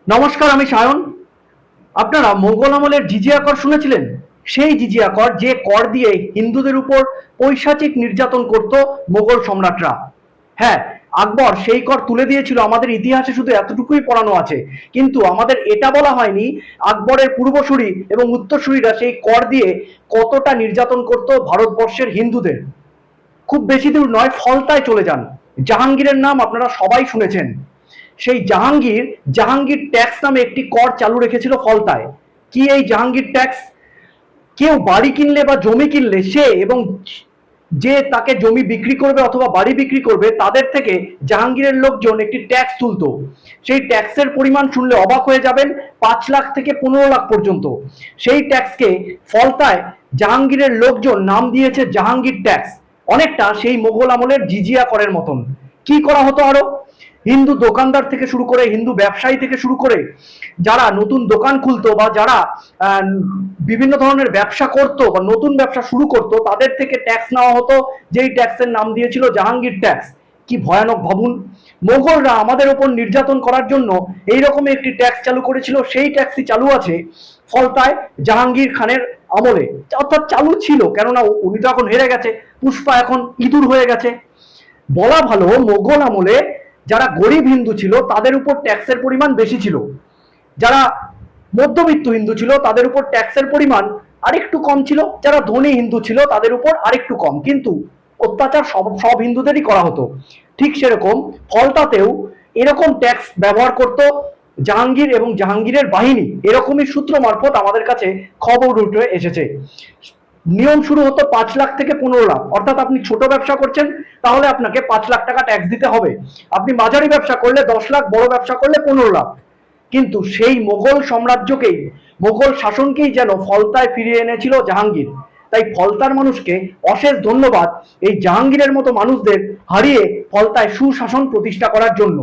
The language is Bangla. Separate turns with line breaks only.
নমস্কার, আমি সায়ন। আপনারা মোগল আমলের জিজিয়া কর শুনেছিলেন? সেই জিজিয়া কর, যে কর দিয়ে হিন্দুদের উপর পৈশাচিক নির্যাতন করত মোগল সম্রাটরা। হ্যাঁ, আকবর সেই কর তুলে দিয়েছিল। আমাদের ইতিহাসে শুধু এতটুকুই পড়ানো আছে, কিন্তু আমাদের এটা বলা হয়নি আকবরের পূর্বসূরি এবং উত্তরসূরিরা সেই কর দিয়ে কতটা নির্যাতন করত ভারতবর্ষের হিন্দুদের। খুব বেশি দূর নয়, ফলতায় চলে যান। জাহাঙ্গীরের নাম আপনারা সবাই শুনেছেন। সেই জাহাঙ্গীর ট্যাক্স নামে একটি কর চালু রেখেছিল ফলতায়। কি এই জাহাঙ্গীর ট্যাক্স? কেউ বাড়ি কিনলে বা জমি কিনলে সে এবং যে তাকে জমি বিক্রি করবে অথবা বাড়ি বিক্রি করবে তাদের থেকে জাহাঙ্গীরের লোকজন একটি ট্যাক্স তুলতো। সেই ট্যাক্সের পরিমাণ শুনলে অবাক হয়ে যাবেন, 5 লাখ থেকে 15 লাখ পর্যন্ত। সেই ট্যাক্সকে ফলতায় জাহাঙ্গীরের লোকজন নাম দিয়েছে জাহাঙ্গীর ট্যাক্স। অনেকটা সেই মোগল আমলের জিজিয়া করের মতন। কি করা হতো আরো? হিন্দু দোকানদার থেকে শুরু করে, হিন্দু ব্যবসায়ী থেকে শুরু করে, যারা নতুন দোকান খুলতো বা যারা বিভিন্ন ধরনের ব্যবসা করত বা নতুন ব্যবসা শুরু করত, তাদের থেকে ট্যাক্স নেওয়া হতো, যেই ট্যাক্সের নাম দিয়েছিল জাহাঙ্গীর ট্যাক্স। কি ভয়ানক ভাবুন! মোগলরা আমাদের উপর নির্যাতন করার জন্য এইরকমই একটি ট্যাক্স চালু করেছিল। সেই ট্যাক্সই চালু আছে ফলতায় জাহাঙ্গীর খানের আমলে, অর্থাৎ চালু ছিল, কেননা উনি তো এখন হেরে গেছে। পুষ্পা এখন ইঁদুর হয়ে গেছে। বলা ভালো, মোগল আমলে যারা গরিব হিন্দু ছিল তাদের উপর ট্যাক্সের পরিমাণ বেশি ছিল। যারা মধ্যবিত্ত হিন্দু ছিল তাদের উপর ট্যাক্সের পরিমাণ আরেকটু কম ছিল। যারা ধনী হিন্দু ছিল তাদের উপর আরেকটু কম, কিন্তু অত্যাচার সব সব হিন্দুদেরই করা হতো। ঠিক সেরকম ফলতাতেও এরকম ট্যাক্স ব্যবহার করত জাহাঙ্গীর এবং জাহাঙ্গীরের বাহিনী। এরকমই সূত্র মারফত আমাদের কাছে খবর উঠে এসেছে। নিয়ম শুরু হতো 5 লাখ থেকে 15 লাখ। অর্থাৎ আপনি ছোট ব্যবসা করছেন, তাহলে আপনাকে 5 লাখ টাকা ট্যাক্স দিতে হবে। আপনি মাঝারি ব্যবসা করলে 10 লাখ, বড় ব্যবসা করলে 15 লাখ। কিন্তু সেই মোগল সাম্রাজ্যকেই, মোগল শাসনকেই যেন ফলতায় ফিরিয়ে এনেছিল জাহাঙ্গীর। তাই ফলতার মানুষকে অশেষ ধন্যবাদ এই জাহাঙ্গীরের মতো মানুষদের হারিয়ে ফলতায় সুশাসন প্রতিষ্ঠা করার জন্য।